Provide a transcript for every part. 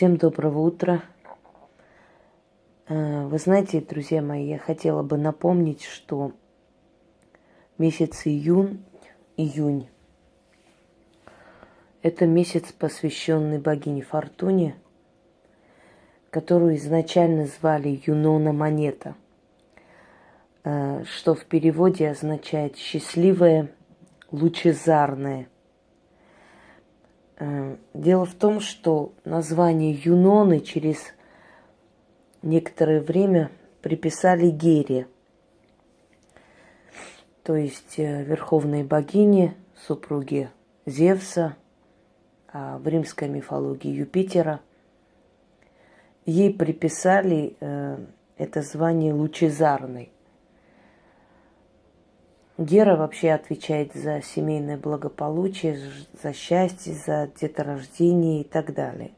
Всем доброго утра. Вы знаете, друзья мои, я хотела бы напомнить, что месяц июнь – это месяц, посвященный богине Фортуне, которую изначально звали Юнона Монета, что в переводе означает «счастливая, лучезарная». Дело в том, что название Юноны через некоторое время приписали Гере, то есть верховной богине, супруге Зевса, а в римской мифологии Юпитера. Ей приписали это звание лучезарной. Гера вообще отвечает за семейное благополучие, за счастье, за деторождение и так далее.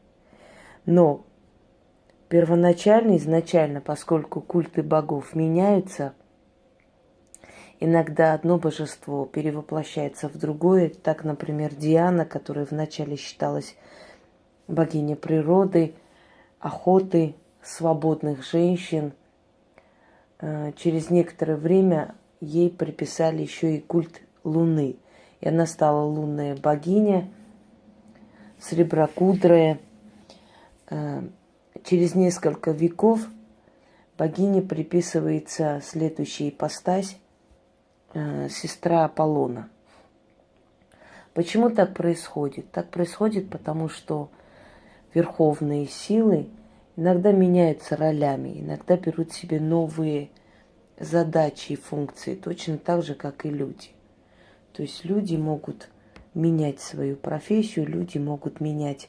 Но изначально, поскольку культы богов меняются, иногда одно божество перевоплощается в другое. Так, например, Диана, которая вначале считалась богиней природы, охоты, свободных женщин, через некоторое время ей приписали еще и культ Луны. И она стала лунная богиня, среброкудрая. Через несколько веков богине приписывается следующая ипостась – сестра Аполлона. Почему так происходит? Так происходит, потому что верховные силы иногда меняются ролями, иногда берут себе новые задачи и функции, точно так же, как и люди. То есть люди могут менять свою профессию, люди могут менять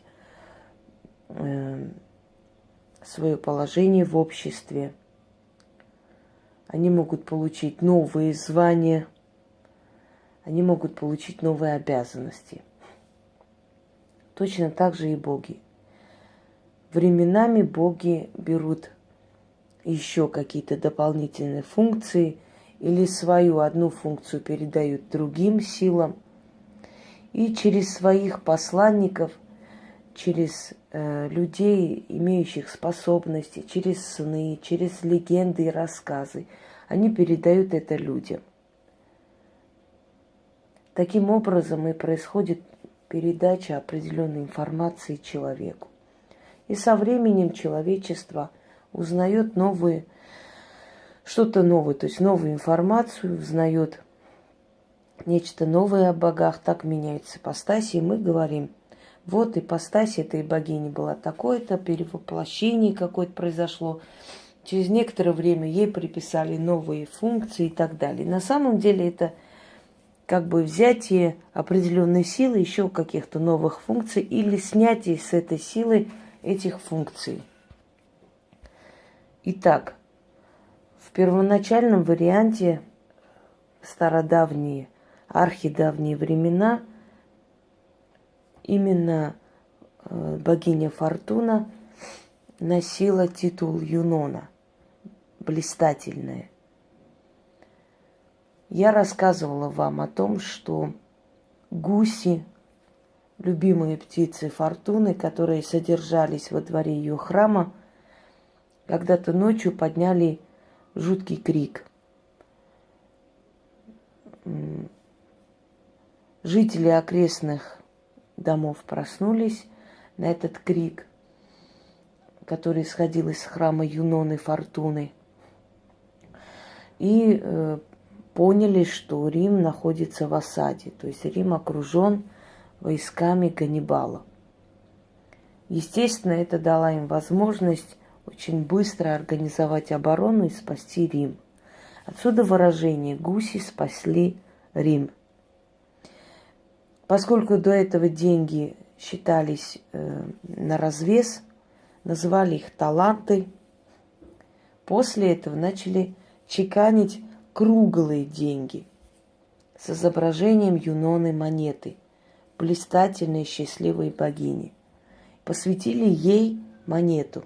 свое положение в обществе. Они могут получить новые звания, они могут получить новые обязанности. Точно так же и боги. Временами боги берут еще какие-то дополнительные функции или свою одну функцию передают другим силам. И через своих посланников, через людей, имеющих способности, через сны, через легенды и рассказы, они передают это людям. Таким образом и происходит передача определенной информации человеку. И со временем человечество узнает что-то новое, то есть новую информацию, узнает нечто новое о богах, так меняются ипостаси, и мы говорим, вот ипостась этой богини была такое-то, перевоплощение какое-то произошло, через некоторое время ей приписали новые функции и так далее. На самом деле это как бы взятие определенной силы, еще каких-то новых функций или снятие с этой силы этих функций. Итак, в первоначальном варианте стародавние, архидавние времена именно богиня Фортуна носила титул Юнона, блистательная. Я рассказывала вам о том, что гуси, любимые птицы Фортуны, которые содержались во дворе ее храма, когда-то ночью подняли жуткий крик. Жители окрестных домов проснулись на этот крик, который исходил из храма Юноны Фортуны, и поняли, что Рим находится в осаде, то есть Рим окружен войсками Ганнибала. Естественно, это дало им возможность очень быстро организовать оборону и спасти Рим. Отсюда выражение «гуси спасли Рим». Поскольку до этого деньги считались на развес, называли их таланты, после этого начали чеканить круглые деньги с изображением Юноны монеты, блистательной счастливой богини. Посвятили ей монету,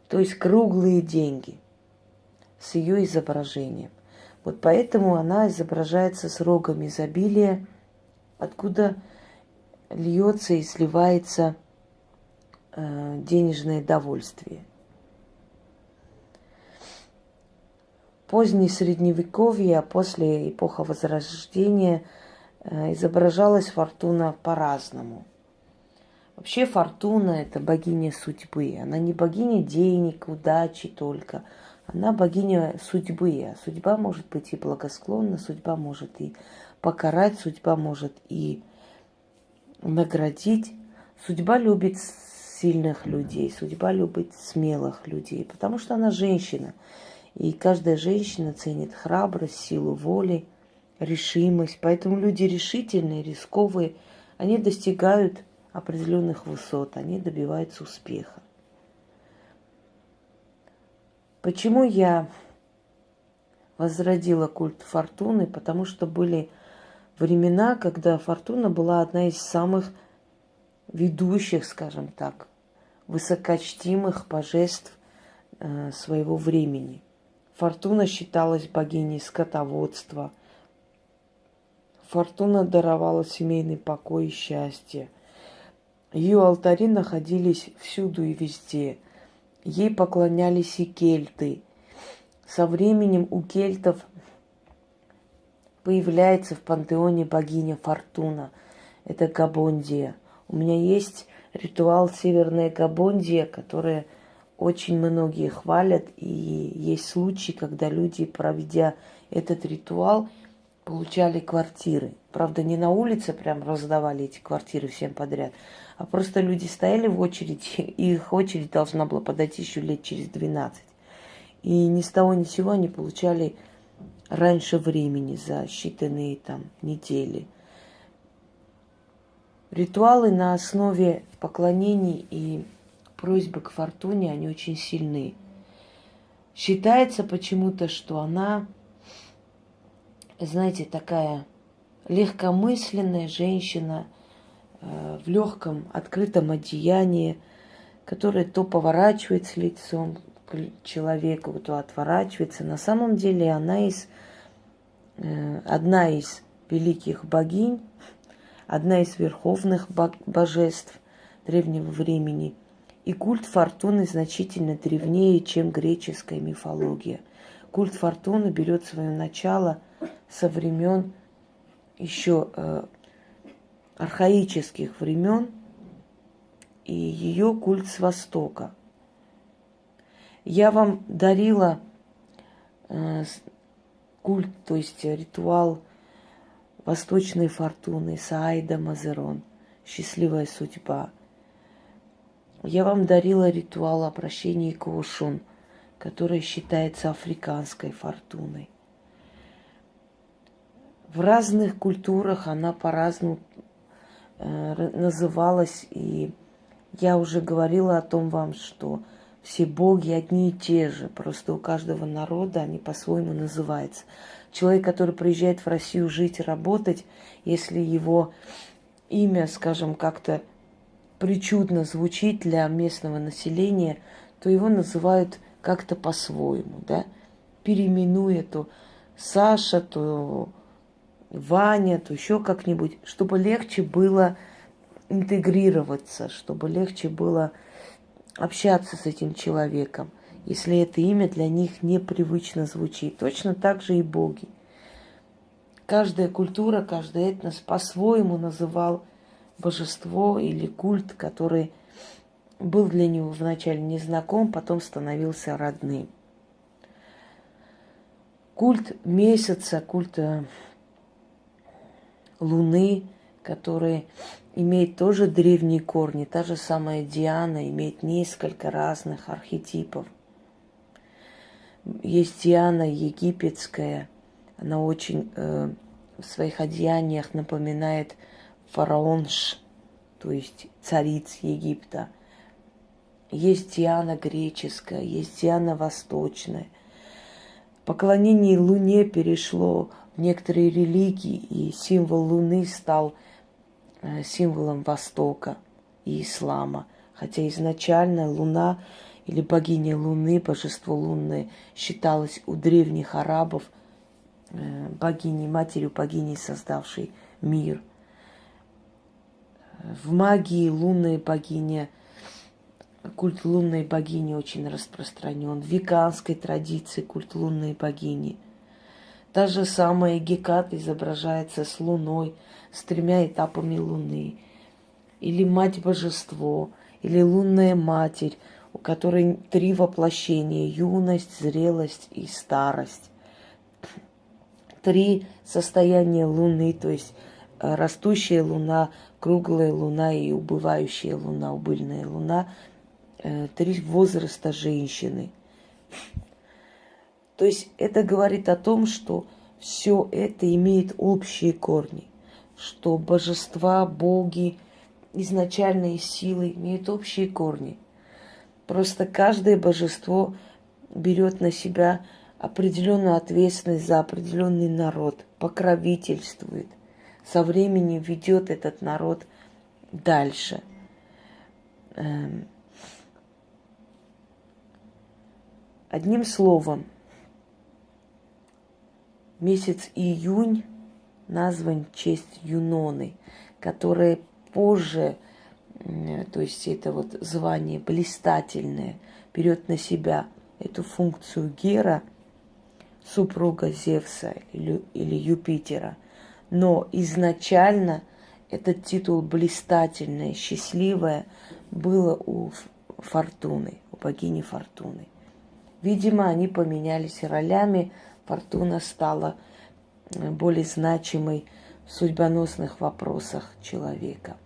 то есть круглые деньги с ее изображением. Вот поэтому она изображается с рогом изобилия, откуда льется и сливается денежное довольствие. Позднее Средневековье, а после эпохи Возрождения изображалась фортуна по-разному. Вообще фортуна – это богиня судьбы. Она не богиня денег, удачи только. Она богиня судьбы. А судьба может быть и благосклонна, судьба может и покарать, судьба может и наградить. Судьба любит сильных людей, судьба любит смелых людей, потому что она женщина. И каждая женщина ценит храбрость, силу воли, решимость. Поэтому люди решительные, рисковые, они достигают определенных высот, они добиваются успеха. Почему я возродила культ фортуны? Потому что были времена, когда фортуна была одна из самых ведущих, скажем так, высокочтимых божеств своего времени. Фортуна считалась богиней скотоводства. Фортуна даровала семейный покой и счастье. Ее алтари находились всюду и везде. Ей поклонялись и кельты. Со временем у кельтов появляется в пантеоне богиня Фортуна. Это Габондия. У меня есть ритуал Северная Габондия, который очень многие хвалят. И есть случаи, когда люди, проведя этот ритуал, получали квартиры. Правда, не на улице прям раздавали эти квартиры всем подряд, а просто люди стояли в очереди, и их очередь должна была подойти еще лет через 12. И ни с того ни с сего они получали раньше времени, за считанные там недели. Ритуалы на основе поклонений и просьбы к фортуне, они очень сильны. Считается почему-то, что она, знаете, такая легкомысленная женщина в легком открытом одеянии, которая то поворачивается лицом к человеку, то отворачивается. На самом деле она одна из великих богинь, одна из верховных божеств древнего времени. И культ фортуны значительно древнее, чем греческая мифология. Культ фортуны берет свое начало со времен еще архаических времен, и ее культ с Востока. Я вам дарила культ, то есть ритуал восточной фортуны, Сааида Мазерон, счастливая судьба. Я вам дарила ритуал обращения к Ошун, который считается африканской фортуной. В разных культурах она по-разному называлась, и я уже говорила о том вам, что все боги одни и те же, просто у каждого народа они по-своему называются. Человек, который приезжает в Россию жить и работать, если его имя, скажем, как-то причудно звучит для местного населения, то его называют как-то по-своему, да, переименуя то Саша, то Ваня, то еще как-нибудь, чтобы легче было интегрироваться, чтобы легче было общаться с этим человеком, если это имя для них непривычно звучит. Точно так же и боги. Каждая культура, каждый этнос по-своему называл божество или культ, который был для него вначале незнаком, потом становился родным. Культ месяца, культ Луны, который имеет тоже древние корни. Та же самая Диана имеет несколько разных архетипов. Есть Диана египетская. Она очень в своих одеяниях напоминает фараонш, то есть цариц Египта. Есть Диана греческая, есть Диана восточная. Поклонение Луне перешло в некоторые религии, и символ Луны стал символом Востока и ислама. Хотя изначально Луна или богиня Луны, божество лунное, считалось у древних арабов богиней, матерью богиней, создавшей мир. В магии лунная богиня культ лунной богини очень распространен. В веганской традиции культ лунной богини. Та же самая Геката изображается с луной, с 3 этапами луны. Или мать-божество, или лунная матерь, у которой 3 воплощения: юность, зрелость и старость. 3 состояния луны, то есть растущая луна, круглая луна и убывающая луна, убыльная луна. 3 возраста женщины. То есть это говорит о том, что все это имеет общие корни, что божества, боги, изначальные силы имеют общие корни. Просто каждое божество берет на себя определенную ответственность за определенный народ, покровительствует, со временем ведет этот народ дальше. Одним словом, месяц июнь назван в честь Юноны, которая позже, то есть это вот звание блистательное, берет на себя эту функцию Гера, супруга Зевса или Юпитера. Но изначально этот титул блистательное, счастливое было у Фортуны, у богини Фортуны. Видимо, они поменялись ролями, Фортуна стала более значимой в судьбоносных вопросах человека.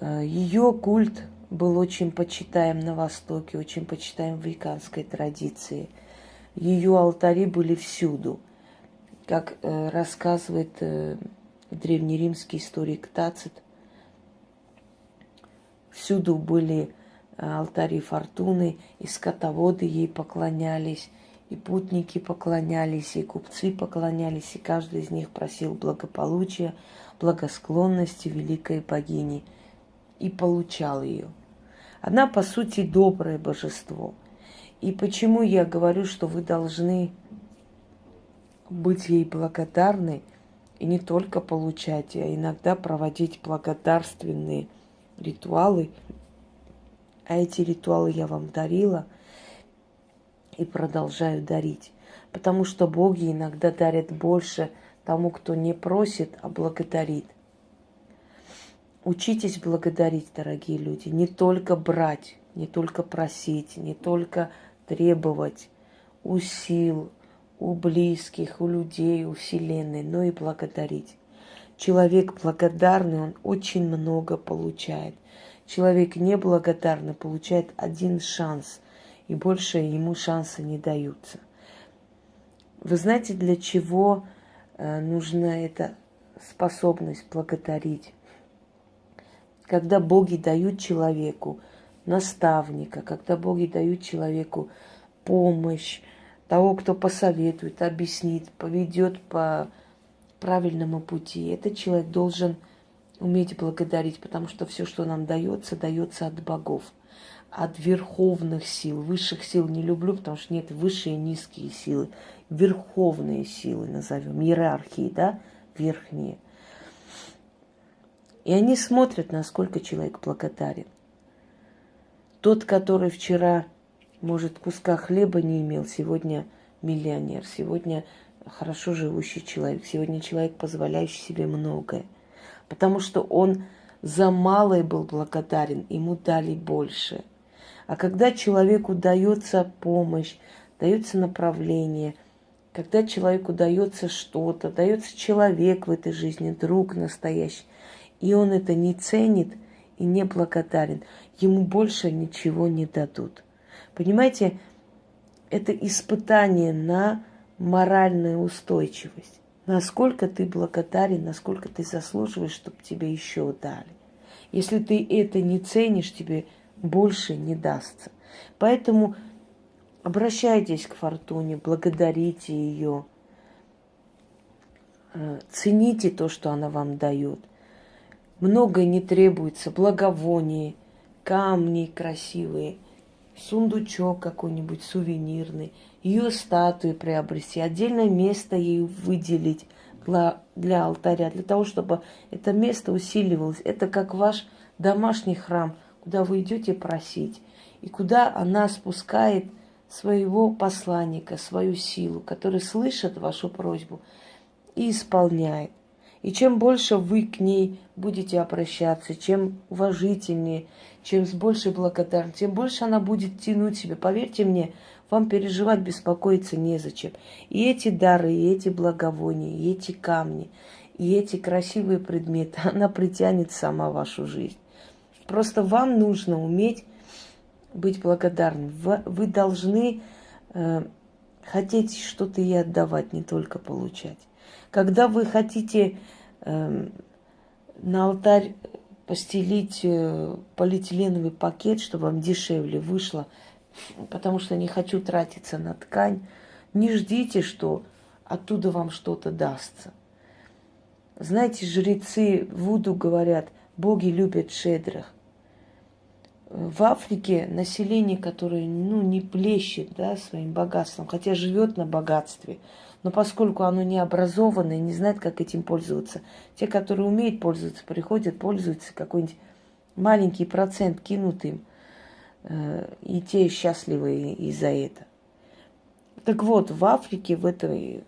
Ее культ был очень почитаем на Востоке, очень почитаем в веганской традиции. Ее алтари были всюду. Как рассказывает древнеримский историк Тацит, всюду были алтари Фортуны, и скотоводы ей поклонялись, и путники поклонялись, и купцы поклонялись, и каждый из них просил благополучия, благосклонности великой богини и получал ее. Она, по сути, доброе божество. И почему я говорю, что вы должны быть ей благодарны и не только получать, а иногда проводить благодарственные ритуалы. А эти ритуалы я вам дарила и продолжаю дарить. Потому что боги иногда дарят больше тому, кто не просит, а благодарит. Учитесь благодарить, дорогие люди. Не только брать, не только просить, не только требовать у сил, у близких, у людей, у Вселенной, но и благодарить. Человек благодарный, он очень много получает. Человек неблагодарный получает 1 шанс, и больше ему шансы не даются. Вы знаете, для чего нужна эта способность благодарить? Когда боги дают человеку наставника, когда боги дают человеку помощь, того, кто посоветует, объяснит, поведет по правильному пути, этот человек должен уметь благодарить, потому что все, что нам дается, дается от богов, от верховных сил. Высших сил не люблю, потому что нет высшие и низкие силы. Верховные силы назовем, иерархии, да, верхние. И они смотрят, насколько человек благодарен. Тот, который вчера, может, куска хлеба не имел, сегодня миллионер, сегодня хорошо живущий человек, сегодня человек, позволяющий себе многое. Потому что он за малое был благодарен, ему дали больше. А когда человеку дается помощь, дается направление, когда человеку дается что-то, дается человек в этой жизни, друг настоящий, и он это не ценит и не благодарен, ему больше ничего не дадут. Понимаете, это испытание на моральную устойчивость. Насколько ты благодарен, насколько ты заслуживаешь, чтобы тебе еще дали. Если ты это не ценишь, тебе больше не дастся. Поэтому обращайтесь к Фортуне, благодарите ее, цените то, что она вам дает. Многое не требуется, благовония, камни красивые, сундучок какой-нибудь сувенирный, ее статую приобрести, отдельное место ей выделить для алтаря, для того, чтобы это место усиливалось. Это как ваш домашний храм куда вы идете просить, и куда она спускает своего посланника, свою силу, который слышит вашу просьбу и исполняет. И чем больше вы к ней будете обращаться, чем уважительнее, чем с большей благодарностью, тем больше она будет тянуть себя. Поверьте мне, вам переживать, беспокоиться незачем. И эти дары, и эти благовония, и эти камни, и эти красивые предметы, она притянет сама в вашу жизнь. Просто вам нужно уметь быть благодарным. Вы должны хотеть что-то и отдавать, не только получать. Когда вы хотите на алтарь постелить полиэтиленовый пакет, чтобы вам дешевле вышло, потому что не хочу тратиться на ткань, не ждите, что оттуда вам что-то дастся. Знаете, жрецы Вуду говорят, боги любят щедрых. В Африке население, которое не блещет своим богатством, хотя живет на богатстве, но поскольку оно не образованное, не знает, как этим пользоваться, те, которые умеют пользоваться, приходят, пользуются, какой-нибудь маленький процент кинут им, и те счастливы из-за этого. Так вот, в Африке, в этой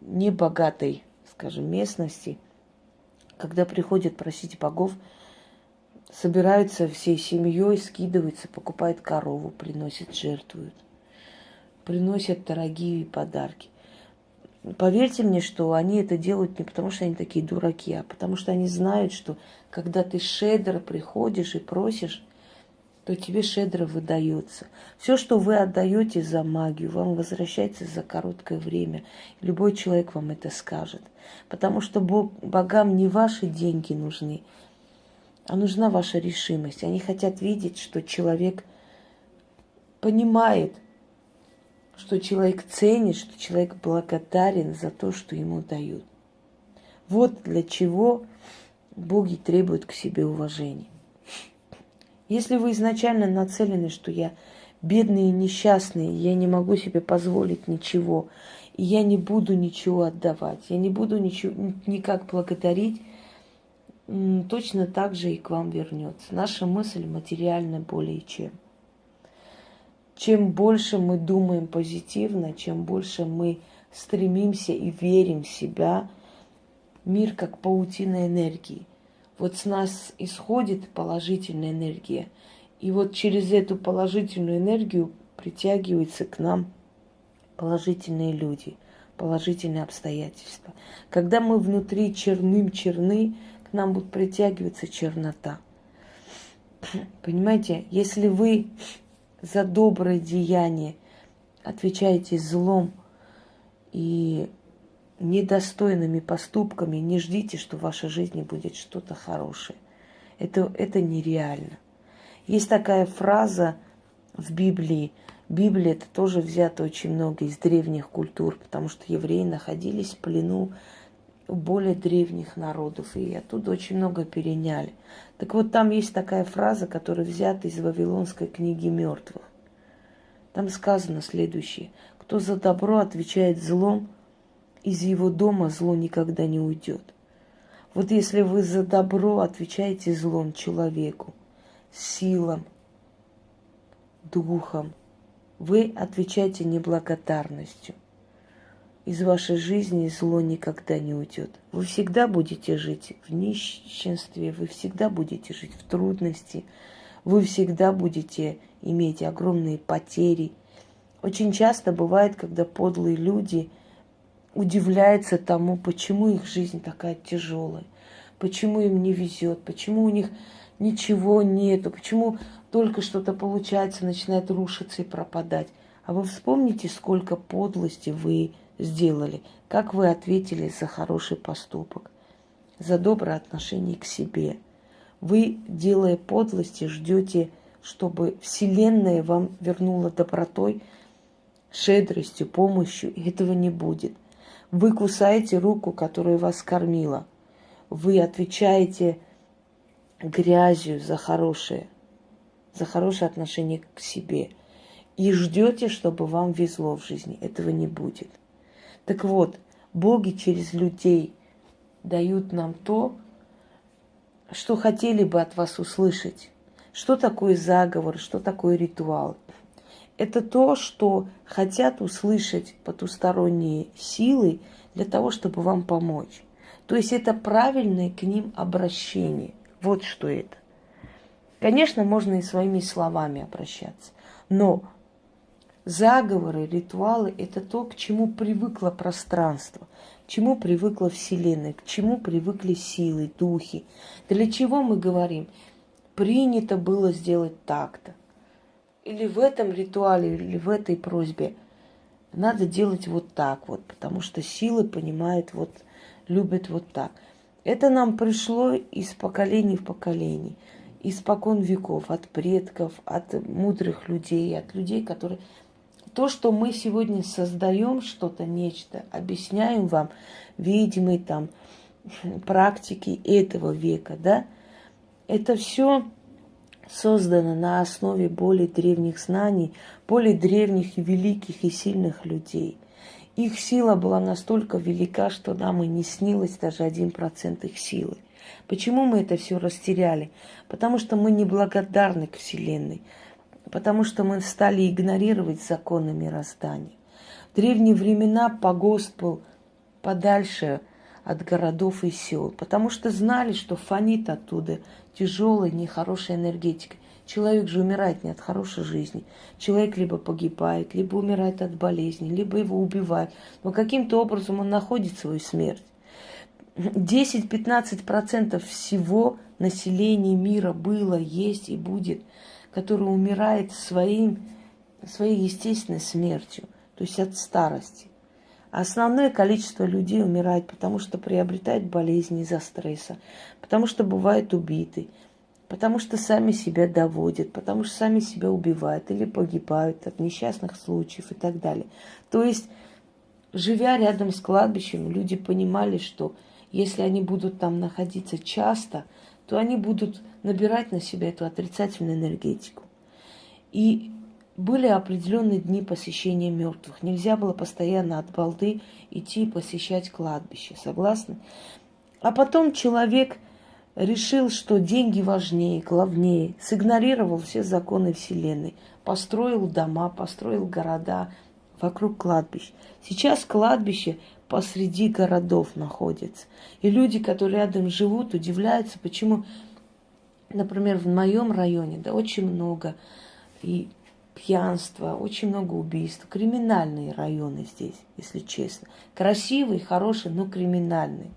небогатой, скажем, местности, когда приходят просить богов, собираются всей семьей, скидываются, покупают корову, приносят, жертвуют, приносят дорогие подарки. Поверьте мне, что они это делают не потому, что они такие дураки, а потому что они знают, что когда ты щедро приходишь и просишь, то тебе щедро выдается. Все, что вы отдаете за магию, вам возвращается за короткое время. Любой человек вам это скажет. Потому что богам не ваши деньги нужны, а нужна ваша решимость. Они хотят видеть, что человек понимает, что человек ценит, что человек благодарен за то, что ему дают. Вот для чего боги требуют к себе уважения. Если вы изначально нацелены, что я бедный и несчастный, я не могу себе позволить ничего, и я не буду ничего отдавать, я не буду никак благодарить, точно так же и к вам вернется. Наша мысль материальна более чем. Чем больше мы думаем позитивно, чем больше мы стремимся и верим в себя, мир как паутина энергии. Вот с нас исходит положительная энергия, и вот через эту положительную энергию притягиваются к нам положительные люди, положительные обстоятельства. Когда мы внутри черны, к нам будет притягиваться чернота. Понимаете, если вы за доброе деяние отвечаете злом и недостойными поступками, не ждите, что в вашей жизни будет что-то хорошее. Это нереально. Есть такая фраза в Библии. Библия это тоже взято очень много из древних культур, потому что евреи находились в плену у более древних народов, и оттуда очень много переняли. Так вот, там есть такая фраза, которая взята из Вавилонской книги мертвых. Там сказано следующее. Кто за добро отвечает злом, из его дома зло никогда не уйдет. Вот если вы за добро отвечаете злом человеку, силам, духом, вы отвечаете неблагодарностью. Из вашей жизни зло никогда не уйдет. Вы всегда будете жить в нищенстве, вы всегда будете жить в трудности, вы всегда будете иметь огромные потери. Очень часто бывает, когда подлые люди удивляются тому, почему их жизнь такая тяжелая, почему им не везет, почему у них ничего нету, почему только что-то получается, начинает рушиться и пропадать. А вы вспомните, сколько подлости вы сделали, как вы ответили за хороший поступок, за доброе отношение к себе. Вы, делая подлости, ждете, чтобы Вселенная вам вернула добротой, щедростью, помощью. И этого не будет. Вы кусаете руку, которая вас кормила. Вы отвечаете грязью за хорошее отношение к себе. И ждете, чтобы вам везло в жизни. Этого не будет. Так вот, боги через людей дают нам то, что хотели бы от вас услышать. Что такое заговор, что такое ритуал? Это то, что хотят услышать потусторонние силы для того, чтобы вам помочь. То есть это правильное к ним обращение. Вот что это. Конечно, можно и своими словами обращаться, но заговоры, ритуалы – это то, к чему привыкло пространство, к чему привыкла Вселенная, к чему привыкли силы, духи. Для чего мы говорим? Принято было сделать так-то. Или в этом ритуале, или в этой просьбе надо делать вот так вот, потому что силы понимают, вот, любят вот так. Это нам пришло из поколения в поколение, испокон веков, от предков, от мудрых людей, от людей, которые... То, что мы сегодня создаем что-то, нечто, объясняем вам, видимые там практики этого века, да, это все создано на основе более древних знаний, более древних и великих и сильных людей. Их сила была настолько велика, что нам и не снилось даже 1% их силы. Почему мы это все растеряли? Потому что мы неблагодарны к Вселенной, потому что мы стали игнорировать законы мироздания. В древние времена погост был подальше от городов и сел, потому что знали, что фонит оттуда тяжелая, нехорошая энергетика. Человек же умирает не от хорошей жизни. Человек либо погибает, либо умирает от болезни, либо его убивают. Но каким-то образом он находит свою смерть. 10-15% всего населения мира было, есть и будет, которое умирает своей естественной смертью, то есть от старости. Основное количество людей умирает, потому что приобретают болезни из-за стресса, потому что бывают убиты, потому что сами себя доводят, потому что сами себя убивают или погибают от несчастных случаев и так далее. То есть, живя рядом с кладбищем, люди понимали, что если они будут там находиться часто, то они будут набирать на себя эту отрицательную энергетику. И были определенные дни посещения мертвых. Нельзя было постоянно от балды идти посещать кладбище. Согласны? А потом человек решил, что деньги важнее, главнее. Сигнорировал все законы Вселенной. Построил дома, построил города вокруг кладбищ. Сейчас кладбище посреди городов находится. И люди, которые рядом живут, удивляются, почему, например, в моем районе, да, очень много и пьянства, очень много убийств. Криминальные районы здесь, если честно. Красивые, хорошие, но криминальные.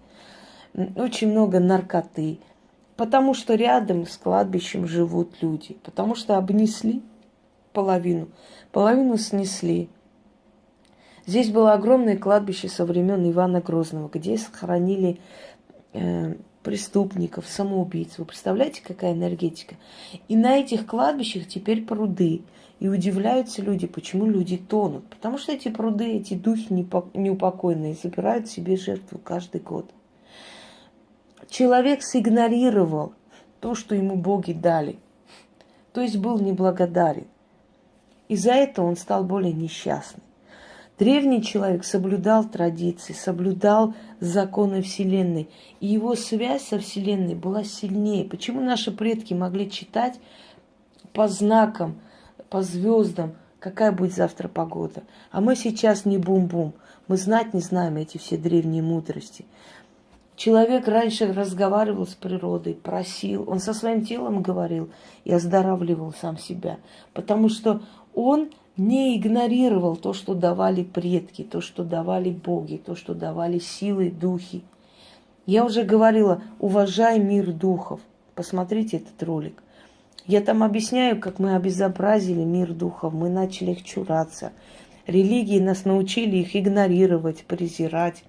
Очень много наркоты. Потому что рядом с кладбищем живут люди. Потому что обнесли половину. Половину снесли. Здесь было огромное кладбище со времен Ивана Грозного, где сохранили преступников, самоубийц. Вы представляете, какая энергетика? И на этих кладбищах теперь пруды. И удивляются люди, почему люди тонут. Потому что эти пруды, эти духи неупокойные забирают себе жертву каждый год. Человек сигнорировал то, что ему боги дали. То есть был неблагодарен. Из-за этого он стал более несчастным. Древний человек соблюдал традиции, соблюдал законы Вселенной. И его связь со Вселенной была сильнее. Почему наши предки могли читать по знакам, по звездам, какая будет завтра погода? А мы сейчас не бум-бум. Мы знать не знаем эти все древние мудрости. Человек раньше разговаривал с природой, просил. Он со своим телом говорил и оздоравливал сам себя. Потому что он не игнорировал то, что давали предки, то, что давали боги, то, что давали силы, духи. Я уже говорила, уважай мир духов. Посмотрите этот ролик. Я там объясняю, как мы обезобразили мир духов, мы начали их чураться. Религии нас научили их игнорировать, презирать.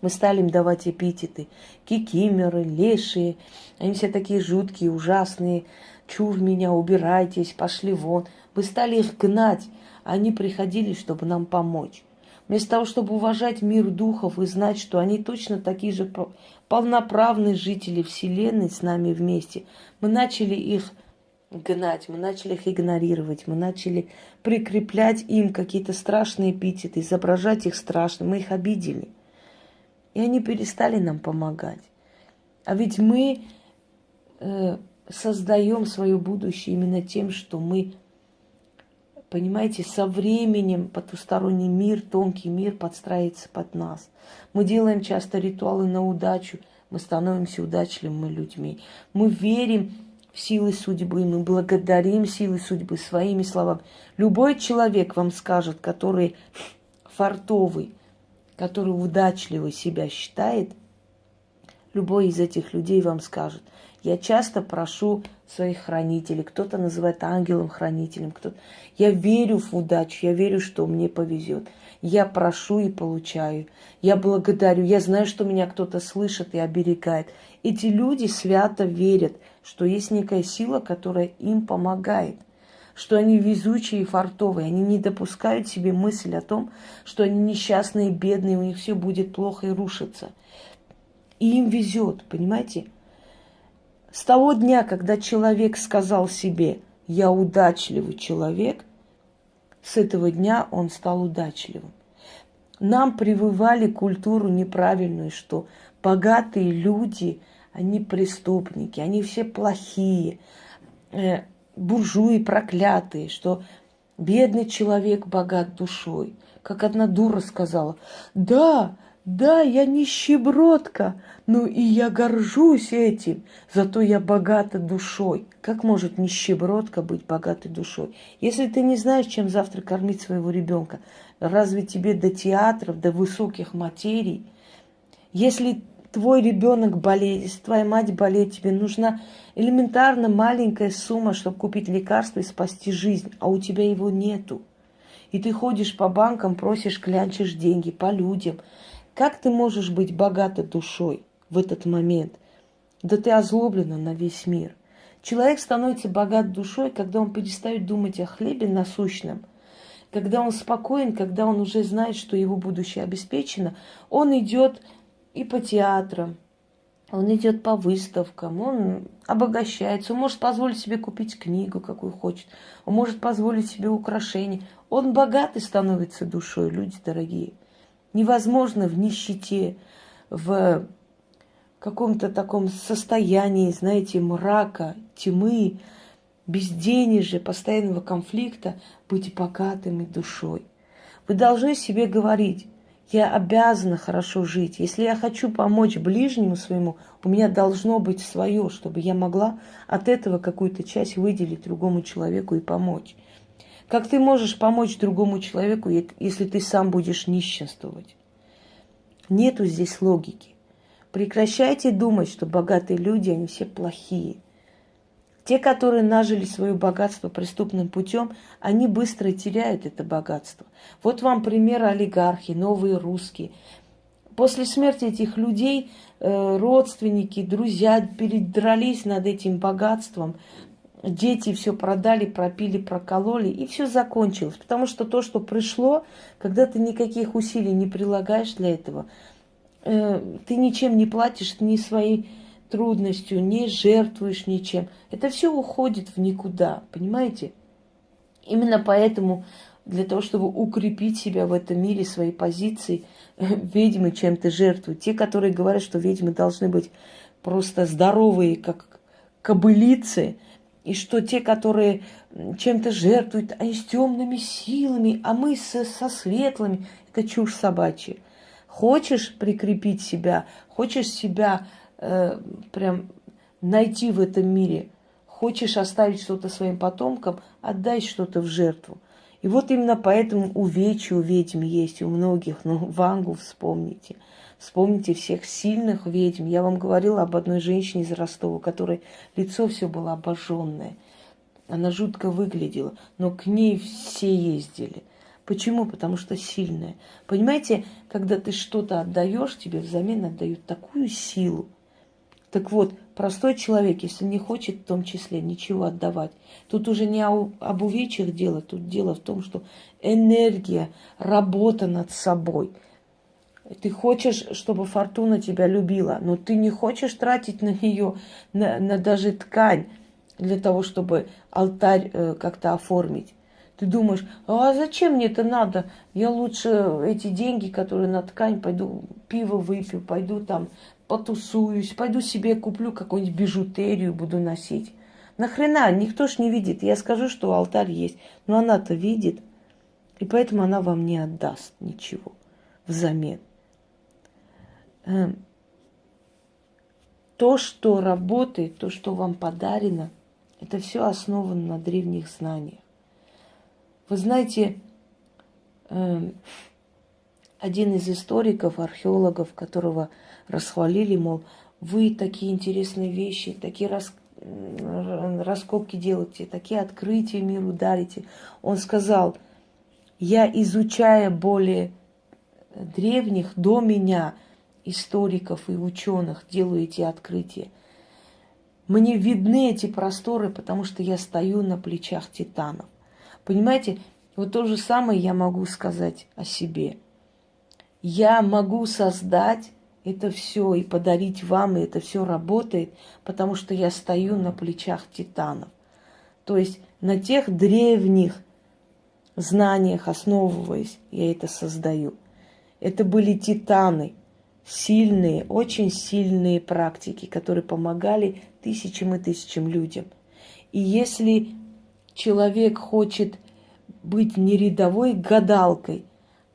Мы стали им давать эпитеты. Кикимеры, лешие, они все такие жуткие, ужасные. Чур меня, убирайтесь, пошли вон. Мы стали их гнать, а они приходили, чтобы нам помочь. Вместо того, чтобы уважать мир духов и знать, что они точно такие же полноправные жители Вселенной с нами вместе, мы начали их гнать, мы начали их игнорировать, мы начали прикреплять им какие-то страшные эпитеты, изображать их страшно, мы их обидели. И они перестали нам помогать. А ведь мы создаем свое будущее именно тем, что мы, понимаете, со временем потусторонний мир, тонкий мир подстраивается под нас. Мы делаем часто ритуалы на удачу, мы становимся удачливыми людьми. Мы верим в силы судьбы, мы благодарим силы судьбы своими словами. Любой человек вам скажет, который фартовый, который удачливый себя считает, любой из этих людей вам скажет. Я часто прошу своих хранителей, кто-то называет ангелом-хранителем, кто-то. Я верю в удачу, я верю, что мне повезет. Я прошу и получаю. Я благодарю, я знаю, что меня кто-то слышит и оберегает. Эти люди свято верят, что есть некая сила, которая им помогает, что они везучие и фартовые. Они не допускают себе мысль о том, что они несчастные, бедные, у них все будет плохо и рушится. И им везет, понимаете? С того дня, когда человек сказал себе «я удачливый человек», с этого дня он стал удачливым. Нам прививали культуру неправильную, что богатые люди, они преступники, они все плохие, буржуи проклятые, что бедный человек богат душой. Как одна дура сказала: да, я нищебродка, ну и я горжусь этим, зато я богата душой. Как может нищебродка быть богатой душой? Если ты не знаешь, чем завтра кормить своего ребенка, разве тебе до театров, до высоких материй? Если твой ребенок болеет, если твоя мать болеет, тебе нужна элементарно маленькая сумма, чтобы купить лекарство и спасти жизнь, а у тебя его нету. И ты ходишь по банкам, просишь, клянчишь деньги по людям. Как ты можешь быть богатой душой в этот момент? Да ты озлоблена на весь мир. Человек становится богат душой, когда он перестает думать о хлебе насущном, когда он спокоен, когда он уже знает, что его будущее обеспечено. Он идет и по театрам, он идет по выставкам, он обогащается, он может позволить себе купить книгу, какую хочет, он может позволить себе украшения. Он богатый становится душой, люди дорогие. Невозможно в нищете, в каком-то таком состоянии, знаете, мрака, тьмы, безденежья, постоянного конфликта быть богатыми душой. Вы должны себе говорить: я обязана хорошо жить. Если я хочу помочь ближнему своему, у меня должно быть свое, чтобы я могла от этого какую-то часть выделить другому человеку и помочь. Как ты можешь помочь другому человеку, если ты сам будешь нищенствовать? Нету здесь логики. Прекращайте думать, что богатые люди, они все плохие. Те, которые нажили свое богатство преступным путем, они быстро теряют это богатство. Вот вам пример олигархи, новые русские. После смерти этих людей родственники, друзья передрались над этим богатством. Дети все продали, пропили, прокололи, и все закончилось. Потому что то, что пришло, когда ты никаких усилий не прилагаешь для этого, ты ничем не платишь, ни своей трудностью, не жертвуешь ничем. Это все уходит в никуда, понимаете? Именно поэтому, для того, чтобы укрепить себя в этом мире, свои позиции, ведьмы чем-то жертвуют. Те, которые говорят, что ведьмы должны быть просто здоровые, как кобылицы, и что те, которые чем-то жертвуют, они с темными силами, а мы со светлыми, это чушь собачья. Хочешь прикрепить себя, хочешь себя прям найти в этом мире, хочешь оставить что-то своим потомкам, отдай что-то в жертву. И вот именно поэтому увечья у ведьм есть, у многих. Ну, Вангу вспомните. Вспомните всех сильных ведьм. Я вам говорила об одной женщине из Ростова, у которой лицо все было обожженное. Она жутко выглядела, но к ней все ездили. Почему? Потому что сильная. Понимаете, когда ты что-то отдаешь, тебе взамен отдают такую силу. Так вот, простой человек, если не хочет в том числе ничего отдавать, тут уже не об увечьях дело, тут дело в том, что энергия, работа над собой. Ты хочешь, чтобы фортуна тебя любила, но ты не хочешь тратить на нее, на даже ткань, для того, чтобы алтарь как-то оформить. Ты думаешь: а зачем мне это надо? Я лучше эти деньги, которые на ткань, пойду пиво выпью, пойду там потусуюсь, пойду себе куплю какую-нибудь бижутерию, буду носить. Нахрена? Никто ж не видит. Я скажу, что алтарь есть. Но она-то видит. И поэтому она вам не отдаст ничего взамен. То, что работает, то, что вам подарено, это все основано на древних знаниях. Вы знаете, один из историков, археологов, которого расхвалили, мол, вы такие интересные вещи, такие раскопки делаете, такие открытия миру дарите. Он сказал: я, изучая более древних до меня историков и ученых, делаю эти открытия. Мне видны эти просторы, потому что я стою на плечах титанов. Понимаете, вот то же самое я могу сказать о себе. Я могу создать это все и подарить вам, и это все работает, потому что я стою на плечах титанов. То есть на тех древних знаниях основываясь, я это создаю. Это были титаны, сильные, очень сильные практики, которые помогали тысячам и тысячам людям. И если человек хочет быть не рядовой гадалкой,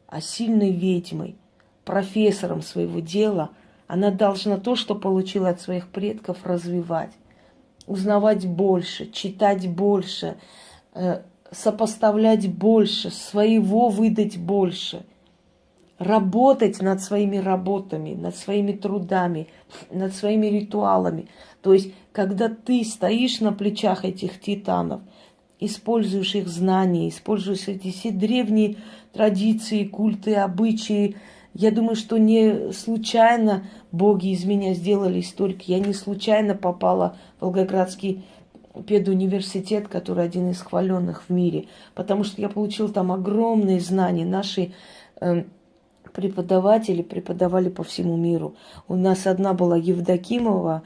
а сильной ведьмой, профессором своего дела, она должна то, что получила от своих предков, развивать, узнавать больше, читать больше, сопоставлять больше, своего выдать больше, работать над своими работами, над своими трудами, над своими ритуалами. То есть, когда ты стоишь на плечах этих титанов, используешь их знания, используешь эти все древние традиции, культы, обычаи. Я думаю, что не случайно боги из меня сделали историки. Я не случайно попала в Волгоградский педуниверситет, который один из хваленных в мире, потому что я получила там огромные знания. Наши преподаватели преподавали по всему миру. У нас одна была Евдокимова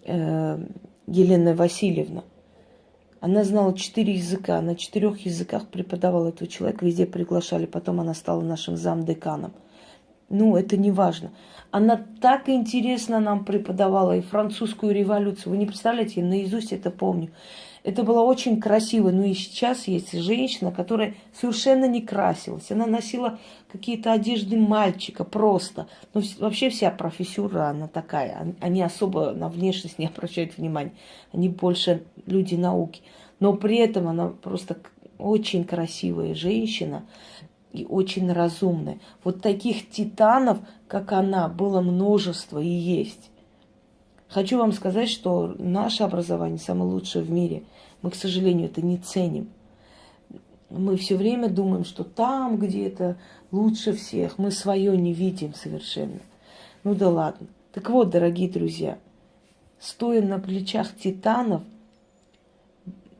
Елена Васильевна. Она знала 4 языка, на 4 языках преподавала этого человека, везде приглашали. Потом она стала нашим замдеканом. Ну, это не важно. Она так интересно нам преподавала и французскую революцию. Вы не представляете, я наизусть это помню. Это было очень красиво. Ну и сейчас есть женщина, которая совершенно не красилась. Она носила какие-то одежды мальчика просто. Ну, вообще вся профессура, она такая. Они особо на внешность не обращают внимания. Они больше люди науки. Но при этом она просто очень красивая женщина и очень разумная. Вот таких титанов, как она, было множество и есть. Хочу вам сказать, что наше образование самое лучшее в мире. Мы, к сожалению, это не ценим. Мы все время думаем, что там где-то лучше всех. Мы свое не видим совершенно. Ну да ладно. Так вот, дорогие друзья, стоя на плечах титанов,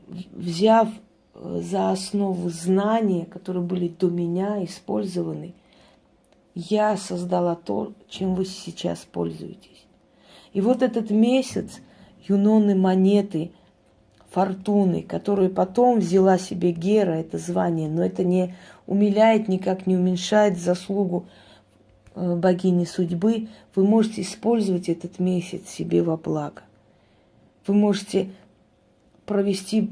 взяв за основу знания, которые были до меня использованы, я создала то, чем вы сейчас пользуетесь. И вот этот месяц Юноны монеты, фортуны, которую потом взяла себе Гера, это звание, но это не умиляет, никак не уменьшает заслугу богини судьбы, вы можете использовать этот месяц себе во благо. Вы можете провести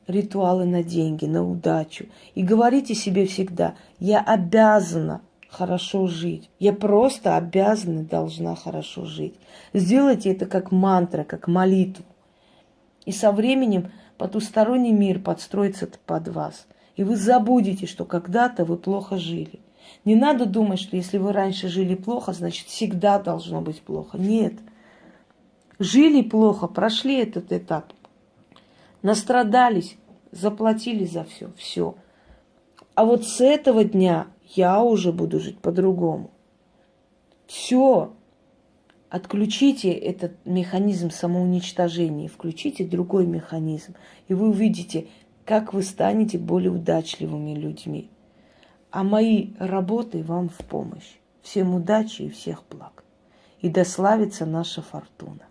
ритуалы на деньги, на удачу. И говорите себе всегда: я обязана хорошо жить. Я просто обязана, должна хорошо жить. Сделайте это как мантра, как молитву. И со временем потусторонний мир подстроится под вас. И вы забудете, что когда-то вы плохо жили. Не надо думать, что если вы раньше жили плохо, значит всегда должно быть плохо. Нет. Жили плохо, прошли этот этап. Настрадались, заплатили за все. Все. А вот с этого дня я уже буду жить по-другому. Все. Отключите этот механизм самоуничтожения, включите другой механизм, и вы увидите, как вы станете более удачливыми людьми. А мои работы вам в помощь. Всем удачи и всех благ. И да славится наша фортуна.